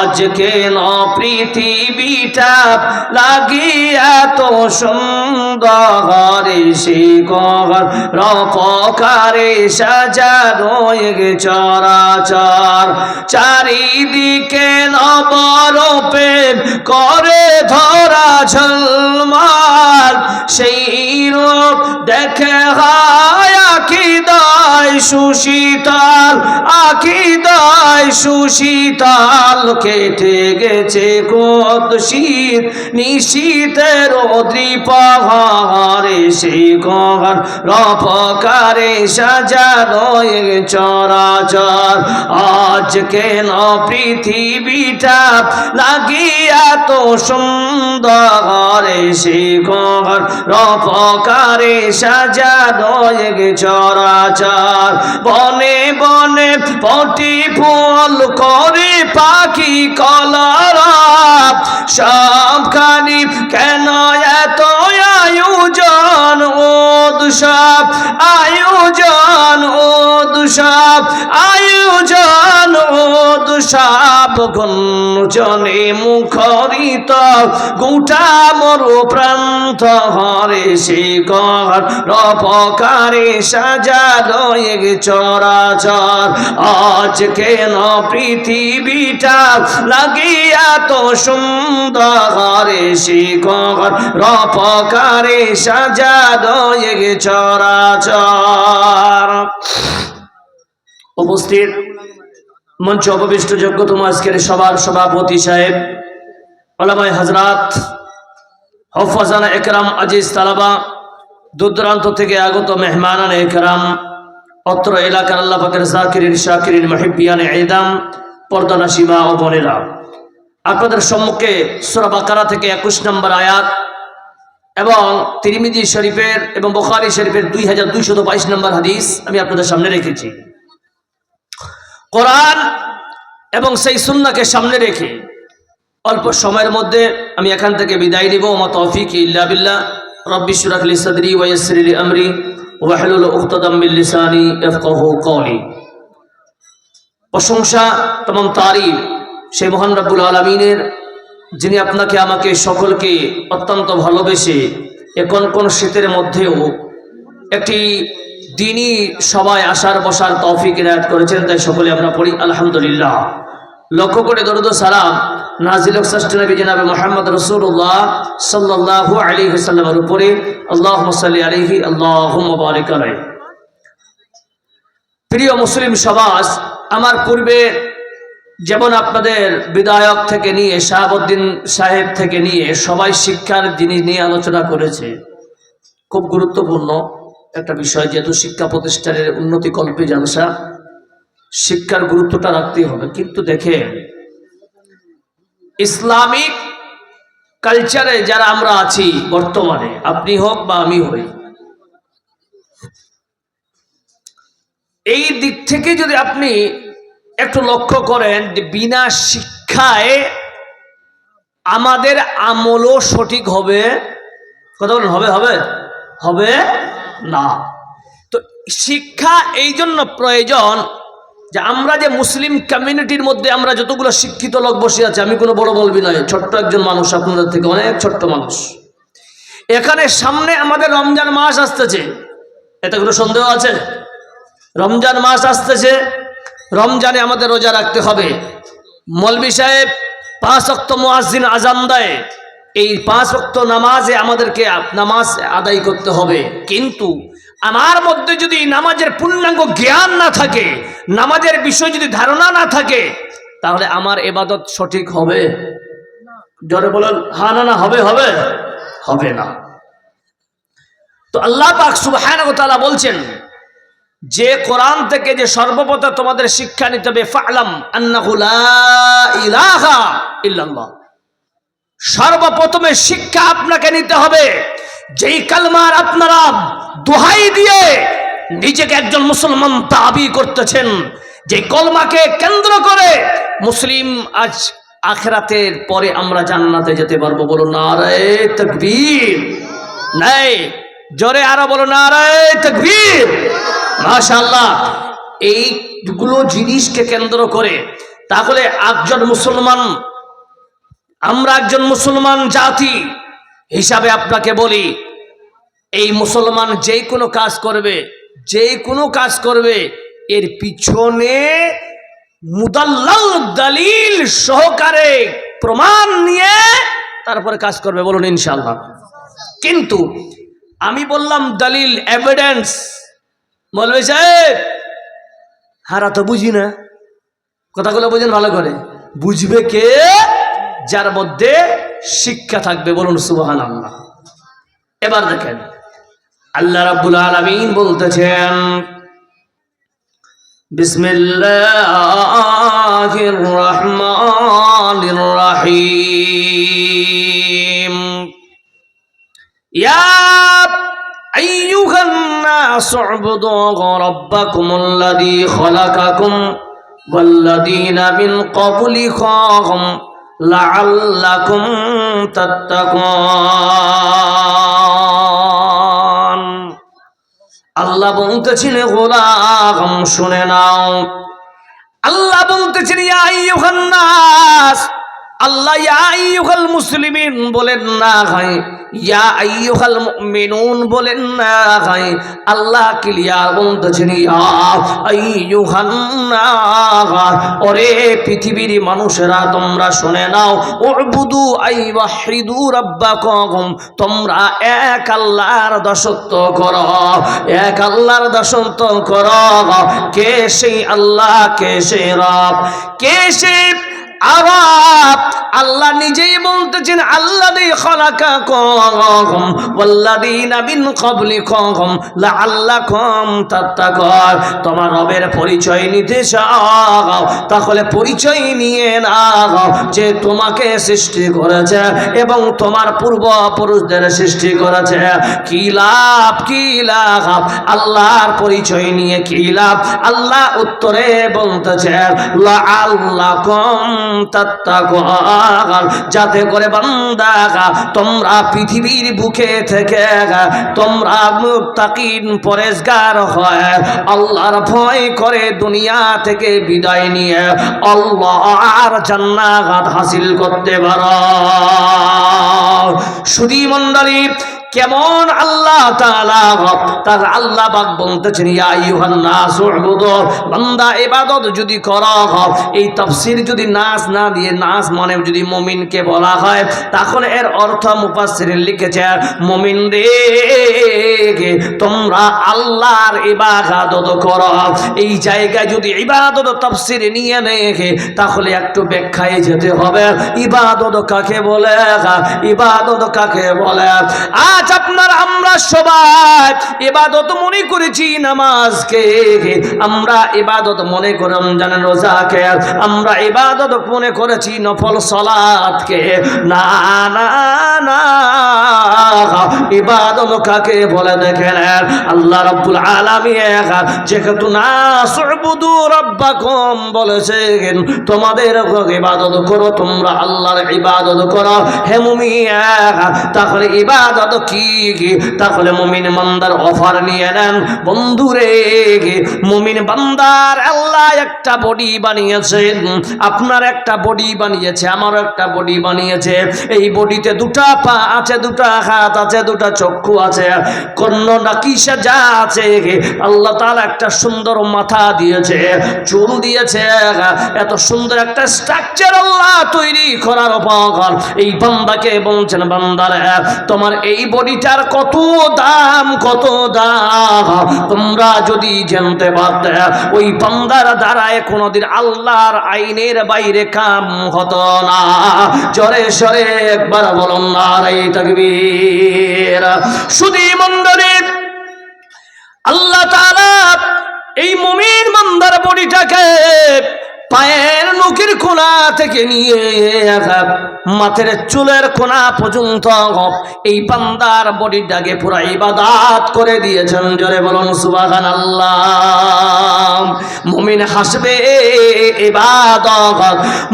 আজ কেন পৃথিবীটা লাগিয়া তো সুন্দর সে ঘর রপকারে সাজানো চরাচর চারিদিকে নবরূপে করে ধরা ঝলমাল সেই রূপ দেখে হায় আকিদায় সুশীতল আকিদায় সুশীতল কেটে গেছে কত শীত নিশীতের দ্রিপাহারে সেই ঘর রপকারে সাজানো চরাচর আজ কেন পৃথিবীটা লাগিয়া তো সুন্দর সে ঘর রপকারে সাজানো চরাচর বনে বনে পটি ফুল করে পাখি কলরা সবখানি কেন এত আয়োজন উৎসব আয়োজন উৎসব আয়োজন উৎসব গুঞ্জনে মুখরিত গোটা মরু প্রান্ত হরে সে ঘর রপকারে সাজানো চরাচর আজ কেন পৃথিবীটা লাগিয়া তো সুন্দর সে ঘর রপকারে সাজানো চরাচর। উপস্থিত মঞ্চ উপবিষ্ট যোগ্যতম আজকের সবার সভাপতি সাহেব, ওলামায়ে হযরত, হুফাজানা একরাম, আজিজ তালাবা, দূর দূরান্ত থেকে আগত মেহমানান একরাম, অত্র এলাকার আল্লাহ পাকের জাকিরিন শাকিরিন মুহিব্বিয়ানে ইদাম, পর্দানাশী মা ও বোনেরা, আপনাদের সম্মুখে সূরা বাকারা থেকে 21 নম্বর আয়াত এবং তিরমিজি শরীফের এবং বুখারী শরীফের 2222 নম্বর হাদিস আমি আপনাদের সামনে রেখেছি। কোরআন এবং সেই সুন্নাহকে সামনে রেখে অল্প সময়ের মধ্যে আমি এখান থেকে বিদায় নিব। ওয়া তৌফিক ইল্লা বিল্লাহ। রব্বি ইশরাহ লি সাদরি ওয়া ইয়াসসির লি আমরি ওয়াহলুল উকতাদাম মিন লিসানি ইয়াফকাহু কওলি। প্রশংসা তমাম তারিফ সেই মহান রব্বুল আলামিনের, যিনি আপনাকে আমাকে সকলকে অত্যন্ত ভালোবেসে এখন কোন শীতের মধ্যেও একটি দিনই সবাই আসার বসার তৌফিক ইনায়াত করেছেন। তাই সকলে আমরা পড়ি আলহামদুলিল্লাহ। লক্ষ্য করে দরুদ ও সালাম নাজিল হোক শ্রেষ্ঠ নবী জনাবে মুহাম্মদ রাসূলুল্লাহ সাল্লাল্লাহু আলাইহি ওয়াসাল্লামের উপরে। আল্লাহুম্মা সাল্লি আলাইহি আল্লাহুম্মা বারিক আলাইহি। প্রিয় মুসলিম সমাজ, আমার পূর্বে যেমন আপনাদের বিধায়ক থেকে নিয়ে শাহাবুদ্দিন সাহেব থেকে নিয়ে সবাই শিক্ষার জিনিস নিয়ে আলোচনা করেছে। খুব গুরুত্বপূর্ণ একটা বিষয়, যেহেতু শিক্ষা প্রতিষ্ঠানের উন্নতি কল্পে জালসা, শিক্ষার গুরুত্বটা রাখতে হবে। কিন্তু দেখেন, ইসলামিক কালচারে যারা আমরা আছি বর্তমানে, আপনি হোক বা আমি হই, এই দিক থেকে যদি আপনি একটু লক্ষ্য করেন যে বিনা শিক্ষায় আমাদের আমলও সঠিক হবে, কথা বলেন, হবে হবে হবে না। তো শিক্ষা এই জন্য প্রয়োজন যে আমরা যে মুসলিম কমিউনিটির মধ্যে আমরা যতগুলো শিক্ষিত লোক বসে আছে, আমি কোনো বড় বলবি নয়, ছোট্ট একজন মানুষ, আপনাদের থেকে অনেক ছোট্ট মানুষ। এখানে সামনে আমাদের রমজান মাস আসতেছে, এতে কোনো সন্দেহ আছে? রমজান মাস আসতেছে, রমজানে আমাদের রোজা রাখতে হবে। মৌলভী সাহেব 5 ওয়াক্ত মুয়াজ্জিন আজান দেয়, এই 5 ওয়াক্ত নামাজে আমাদেরকে নামাজ আদায় করতে হবে। কিন্তু আমার মধ্যে যদি নামাজের পূর্ণাঙ্গ জ্ঞান না থাকে, নামাজের বিষয় যদি ধারণা না থাকে, তাহলে আমার ইবাদত সঠিক হবে? জোরে বলেন হ্যাঁ না না, হবে হবে হবে না। তো আল্লাহ পাক সুবহানাহু ওয়া তাআলা বলছেন যে কোরআন থেকে যে সর্বপ্রথম তোমাদের শিক্ষা নিতে হবে, ফা'লাম আন্নাহু লা ইলাহা ইল্লাল্লাহ। সর্বপ্রথমে শিক্ষা আপনাকে নিতে হবে, যেই কালমার আপনারা দোহাই দিয়ে নিজেকে একজন মুসলমান দাবি করতেছেন, যে কলমাকে কেন্দ্র করে মুসলিম আজ আখিরাতের পরে আমরা জান্নাতে যেতে পারবো। বলো নারে তাকবীর। নাই, জোরে আরো বলো নারে তাকবীর। মাশাআল্লাহ। এইগুলো জিনিসকে কেন্দ্র করে তাহলে একজন মুসলমান, আমরা একজন মুসলমান জাতি হিসাবে আপনাকে বলি, এই মুসলমান যে কোনো কাজ করবে, যে কোনো কাজ করবে, এর পিছনে মুদাল্লাল দলিল সহকারে প্রমাণ নিয়ে তারপরে কাজ করবে, বলুন ইনশাআল্লাহ। কিন্তু আমি বললাম দলিল, এভিডেন্স, বলবে সাহেব হারা তো বুঝি না, কথাগুলো বুঝেন ভালো করে, বুঝবে কে? যার মধ্যে শিক্ষা থাকবে, বলুন সুবহানাল্লাহ। এবার দেখেন আল্লাহ রাব্বুল আলামিন বলতেছেন, বিসমিল্লাহির রহমানির রহিম, ইয়া আইয়ুহান নাস উবুদু রাব্বাকুমুল্লাযী খালাকাকুম ওয়াল্লাযীনা মিন ক্বাবলিকুম লাআল্লাকুম তাত্তাকুন। আল্লাহ বলতেছেন গোলাম শুনে নাও, আল্লাহ বলতেছেন ইয়া আইয়ুহান নাস, আল্লাহ ইয়া আইয়ুহাল মুসলিমিন বলেন না, হয় ইয়া আইয়ুহাল মুমিনুন বলেন না, হয় আল্লাহ ক্লিয়ার বলতেছেন ইয়া আইয়ুহান নাস, ওরে পৃথিবীর মানুষেরা তোমরা শুনে নাও, উবুদু আই ওয়াহিদু রাব্বাকুম, তোমরা এক আল্লাহর দাসত্ব করো, এক আল্লাহর দাসত্ব করো। কে সেই আল্লাহ? কে সেই রব? কে সেই আরাব? আল্লাহ নিজেই বলতেছেন আল্লাযী খালাকাকুম ওয়াল্লাযীনা মিন ক্বাবলিকুম লাআল্লাকুম তাত্তাকুন। তোমার রবের পরিচয় নিতে চাও, তাহলে পরিচয় নিয়ে নাও যে তোমাকে সৃষ্টি করেছে এবং তোমার পূর্বপুরুষদের সৃষ্টি করেছে। কি লাভ, কি লাভ? আল্লাহর পরিচয় নিয়ে কি লাভ? আল্লাহ উত্তরে বলতেছেন লাআল্লাকুম তাত্তাকুন, যাতে করে বান্দা তোমরা পৃথিবীর বুকে থেকে তোমরা মুত্তাকিন পরেজগার হয়, আল্লাহর ভয় করে দুনিয়া থেকে বিদায় নিয়ে আল্লাহর জান্নাত হাসিল করতে পারো। সুধী মণ্ডলী, কেমন আল্লাহ তাআলা, তার আল্লাহ পাক বলতেছেন ইয়া আইয়ুহান নাস উবুদু, বান্দা ইবাদত যদি করো, এই তাফসীর যদি নাস না দিয়ে নাস মানে যদি মুমিনকে বলা হয়, তাহলে এর অর্থ মুফাসসিরিন লিখেছে মুমিনদেরকে তোমরা আল্লাহর ইবাদত করো। এই জায়গায় যদি ইবাদত তাফসীর নিয়ে নেয় তাহলে একটু ব্যাখ্যায় যেতে হবে, ইবাদত কাকে বলে, ইবাদত কাকে বলে। আজ আপনার আমরা সবাই ইবাদত মনে করেছি নামাজকে, আমরা ইবাদত মনে করে রমজানের রোজাকে, আমরা ইবাদত মনে করেছি নফল সালাতকে। না না না, ইবাদত কাকে বলে দেখেন আল্লাহ রাব্বুল আলামিন যেহেতু নাস উবুদু রাব্বাকুম বলেছেন তোমাদের ইবাদত করো, তোমরা আল্লাহর ইবাদত করো। হে মুমিন, তাহলে ইবাদত কি? তাহলে মুমিন বান্দার অফার নিয়ে নেন বন্ধুরে। মুমিন বান্দার আল্লাহ একটা বডি বানিয়েছেন, আপনার একটা বডি বানিয়েছে, আমারও একটা বডি বানিয়েছে। এই বডিতে দুটা পা আছে, দুটা হাত আছে, দুটা চক্ষু আছে, কর্ণ নাকিশা যা আছে, আল্লাহ তাআলা একটা সুন্দর মাথা দিয়েছে, চুল দিয়েছে, এত সুন্দর একটা স্ট্রাকচার আল্লাহ তৈরি করার পর এই বান্দাকে বলছেন বান্দারে তোমার এই বডিটার কত দাম, কত দাম। তোমরা যদি জানতে পারতে ওই বান্দার দ্বারায় কোনদিন আল্লাহর আইনের বাইরে কাম হতো না। জোরে সরে একবার বলুন নারে তাকবীর। সুধী মণ্ডলী, আল্লাহ তাআলা এই মুমিন বান্দার বডিটাকে পায়ের নখের কোণা থেকে নিয়ে মাথার চুলের কোণা পর্যন্ত এই বান্দার বডিটাকে পুরা ইবাদত করে দিয়েছেন। জোরে বলুন সুবহানাল্লাহ। মুমিন হাসবে ইবাদত,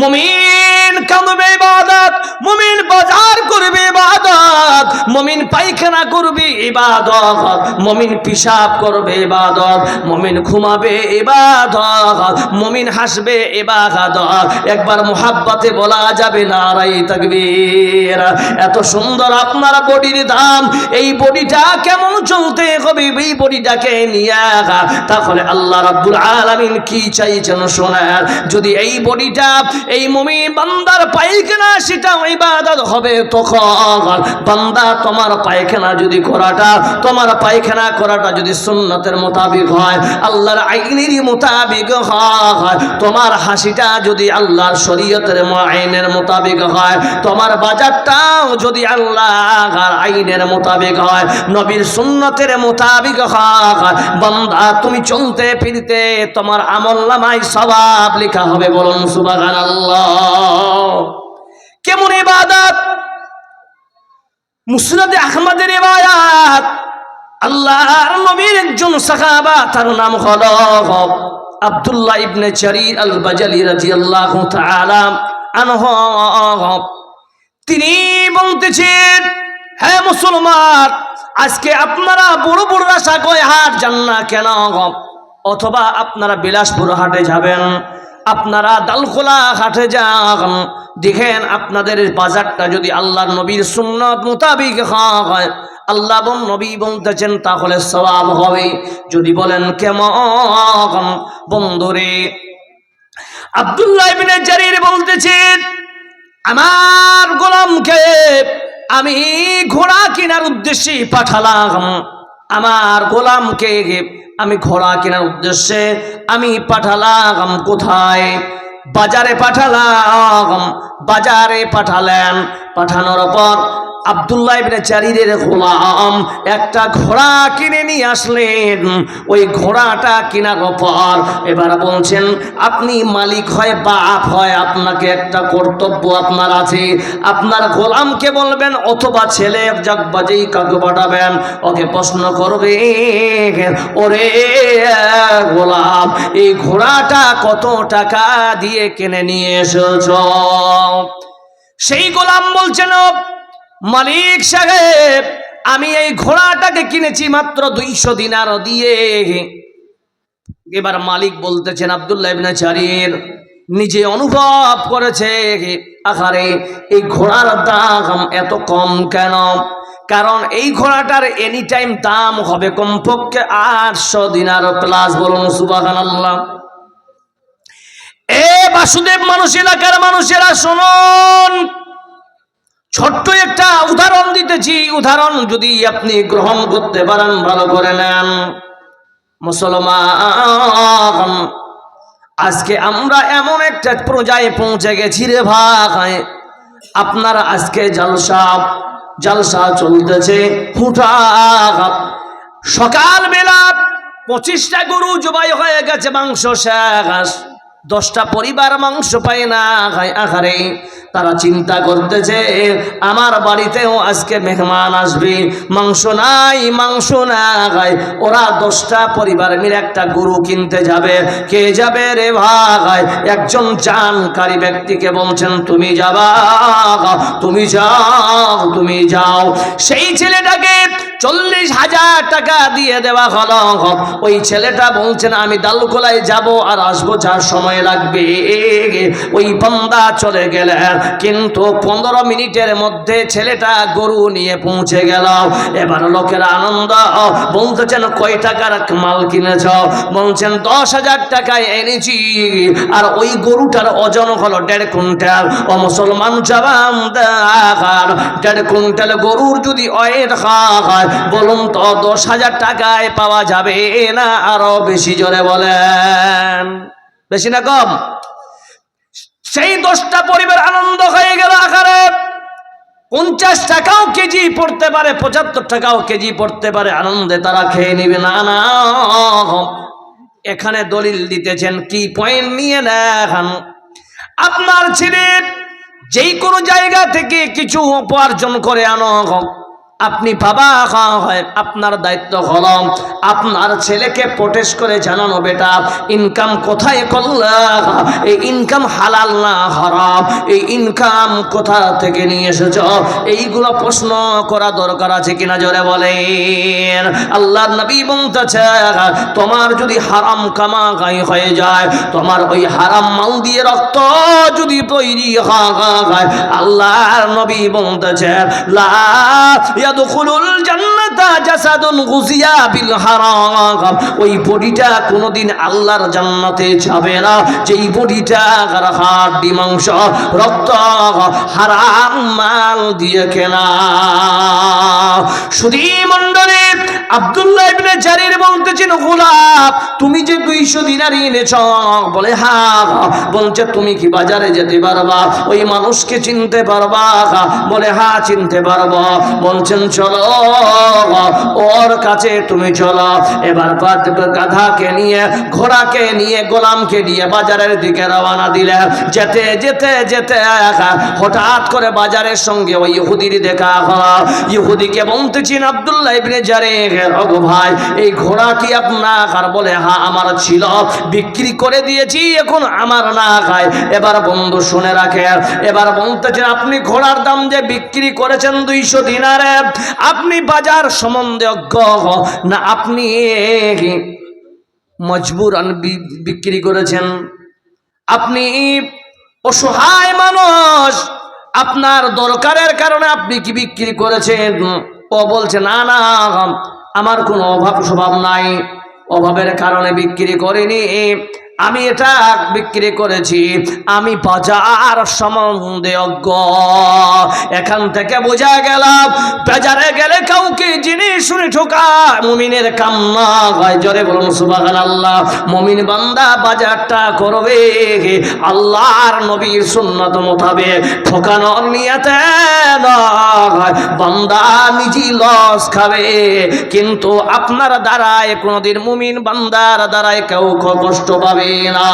মুমিন কাঁদবে ইবাদত, মুমিন বাজার করবে ইবাদত, মুমিন পায়খানা করবে ইবাদত, মুমিন পেশাব করবে ইবাদত, মুমিন ঘুমাবে ইবাদত, মুমিন হাসবে ইবাদত। একবার মুহাব্বতে বলা যাবে নারায়ে তাকবীর। এত সুন্দর আপনার বডির দাম, এই বডিটা কেমন চলতে হবে, এই বডিটাকে নিয়ে তাহলে আল্লাহ রাব্বুল আলামিন কি চাইছেন শোনেন। যদি এই বডিটা এই মুমিন বান্দার পায়খানা সেটা ইবাদত হবে, তখন বান্দা তোমার পায়খানা যদি করাটা, তোমার পায়খানা করাটা যদি সুন্নতের মোতাবিক হয়, আল্লাহর আইনের মোতাবিক হয়, তোমার হাসিটা যদি আল্লাহর শরীয়তের আইনের মোতাবিক হয়, তোমার বাজারটাও যদি আল্লাহর আইনের মোতাবিক হয়, নবীর সুন্নতের মোতাবিক হয়, বান্দা তুমি চলতে ফিরতে তোমার আমলনামায় সওয়াব লেখা হবে। বলুন সুবহানাল্লাহ। কেমন ইবাদত? মুসনাদে আহমদের রিওয়ায়াত, আল্লাহর নবীর একজন সাহাবা, তার নাম হলো আব্দুল্লাহ ইবনে জারির আল বাজালি রাদিয়াল্লাহু তাআলা আনহু। তিনি বলতেছেন, হে মুসলমান, আজকে আপনারা বড় বড় আশা করে হাট যান না কেন? অথবা আপনারা বিলাসপুর হাটে যাবেন, আপনারা দালখোলা হাটে যান, দেখেন আপনাদের বাজারটা যদি আল্লাহর নবীর সুন্নাত মোতাবিক হয়, আল্লাহ নবী বলতেছেন তাহলে সওয়াব হবে। যদি বলেন কেমন? বন্ধুরে, আব্দুল্লাহ ইবনে জারির বলতেছেন, আমার গোলামকে আমি ঘোড়া কেনার উদ্দেশ্যে পাঠালাম, আমার গোলামকে আমি ঘোড়া কেনার উদ্দেশ্যে আমি পাঠালাম। কোথায়? বাজারে পাঠালাম। বাজারে পাঠালেন। পাঠানোর পর আব্দুল্লাহ ইবনে জারিরের গোলাম একটা ঘোড়া কিনে নিয়ে আসলেন। ওই ঘোড়াটা কেনার পর এবার বলছেন, আপনি মালিক হয় বাপ হয়, আপনাকে একটা কর্তব্য আপনার আছে। আপনার গোলামকে বলবেন অথবা ছেলে যাক বাজেই কাকে পাঠাবেন, ওকে প্রশ্ন করবে, ওরে গোলাম, এই ঘোড়াটা কত টাকা দিয়ে কিনে নিয়ে এসেছ? সেই গোলাম বলছেন, মালিক সাহেব, আমি এই ঘোড়াটাকে কিনেছি মাত্র 200 দিনার দিয়ে। এবার মালিক বলতেছেন, আব্দুল্লাহ ইবনে জারির নিজে অনুভব করেছে, আহারে এই ঘোড়ার দাম এত কম কেন? কারণ এই ঘোড়াটার এনি টাইম দাম হবে কমপক্ষে 800 দিনার প্লাস। বলুন সুবহানাল্লাহ। এ বাসুদেব মানুষ এলাকার মানুষেরা শুনুন, ছোট্ট একটা উদাহরণ দিতেছি। উদাহরণ যদি আপনি গ্রহণ করতে পারেন, ভালো করে নেন। মুসলমান, আজকে আমরা এমন একটা পর্যায়ে পৌঁছে গেছি রে ভাই, আপনারা আজকে জলসা চলতেছে, হুটা সকালবেলা 25টা গরু জবাই হয়ে গেছে, মাংস শেষ, 10টা পরিবার মাংস পায় না। আহারে, তারা চিন্তা করতেছে আমার বাড়িতেও আজকে মেহমান আসবে, মাংস নাই, মাংস নাই। ওরা 10টা পরিবার মিলে একটা গরু কিনতে যাবে। কে যাবে রে ভাই? একজন জানকারী ব্যক্তিকে বলছেন, তুমি যাবা, তুমি যাও, তুমি যাও। সেই ছেলেটাকে 40,000 টাকা দিয়ে দেওয়া হলো। ওই ছেলেটা বলছেন, আমি দালখোলায় যাব আর আসবো, যার সময় লাগবে। ওই বান্দা চলে গেলেন, কিন্তু 15 মিনিটের মধ্যে ছেলেটা গরু নিয়ে পৌঁছে গেল। এবার লোকের আনন্দ, বলতেছেন কয় টাকার মাল কিনেছ? বলছেন 10,000 টাকায় এনেছি, আর ওই গরুটার ওজন হলো 1.5 কুইন্টাল। ও মুসলমান জবান দেখার, 1.5 কুইন্টাল গরুর যদি ওয়েট হয়, বলুন তো 10,000 টাকায় পাওয়া যাবে না আরো বেশি? জোরে বলেন, বেশি না কম? সেই 10টা পরিবার আনন্দ হয়ে গেল। আকারে 50 টাকাও কেজি পড়তে পারে, 75 টাকাও কেজি পড়তে পারে, আনন্দে তারা খেয়ে নিবে। না না, এখানে দলিল দিতেছেন, কি পয়েন্ট নিয়ে নেন? আপনার ছেলে যেই কোনো জায়গা থেকে কিছু উপার্জন করে আনো, আপনি বাবা হয়, আপনার দায়িত্ব হলো আপনার ছেলেকে প্রোটেস্ট করে জানানো, বেটা ইনকাম কোথায় করলা, এই ইনকাম হালাল না হারাম, এই ইনকাম কোথা থেকে নিয়ে এসেছ, এইগুলো প্রশ্ন করা দরকার আছে কিনা জোরে বলেন। আল্লাহর নবী বলতেছে তোমার যদি হারাম কামাই হয়ে যায়, তোমার ওই হারাম মাল দিয়ে রক্ত যদি তৈরি হয়, আল্লাহর নবী বলতেছে লা ইয়াদখুলুল জান্নাতা জাসাদুন গুজিয়া বিল হারাম, ওই বডিটা কোনোদিন আল্লাহর জান্নাতে যাবে না যেই বডিটা হাড় মাংস রক্ত হারাম মাল দিয়ে কেনা। শুধু মণ্ডলী আব্দুল্লাহ ইবনে জারির বলতেছেন গোলাপ তুমি যে 200 দিনার এনেছ, বলে হ্যাঁ। বলছে তুমি কি বাজারে যেতে পারবা, ওই মানুষকে চিনতে পারবা, বলে হ্যাঁ চিনতে পারবো। বলছেন চলো ওর কাছে তুমি চলো। এবার গাধাকে নিয়ে ঘোড়াকে নিয়ে গোলামকে নিয়ে বাজারের দিকে রওনা দিলে যেতে যেতে যেতে হঠাৎ করে বাজারের সঙ্গে ওই ইহুদির দেখা হলো। ইহুদিকে বলতেছেন আব্দুল্লাহ ইবনে জারির ওগো ভাই এই ঘোড়া কি আপনার, বলে হ্যাঁ আমার ছিল, বিক্রি করে দিয়েছি এখন আমার না খায়। এবার বন্ধু শুনে রাখে, এবার বলতেছেন আপনি ঘোড়ার দাম যে বিক্রি করেছেন 200 দিনারে, আপনি বাজার সম্বন্ধে অজ্ঞ না আপনি মজবুরান বিক্রি করেছেন? আপনি অসহায় মানুষ, আপনার দরকারের কারণে আপনি কি বিক্রি করেছেন? ও বলছে না না আমার কোনো অভাব স্বভাব নাই, অভাবের কারণে বিক্রি করিনি, আমি এটা বিক্রি করেছি আমি বাজার সম্বন্ধে অজ্ঞ। এখান থেকে বোঝা গেল বাজারে গেলে কাউকে জিনিস শুনে ঠোকা মুমিনের কাম না হয়। জোরে বলুন সুবহানাল্লাহ। মুমিন বান্দা বাজারটা করবে আল্লাহর নবীর সুন্নাত মোতাবেক, ঠকানোর নিয়তে নয়। বান্দা নিজে লস খাবে কিন্তু আপনার দ্বারায় কোনদিন মুমিন বান্দার দ্বারায় কেউ কষ্ট পাবে না।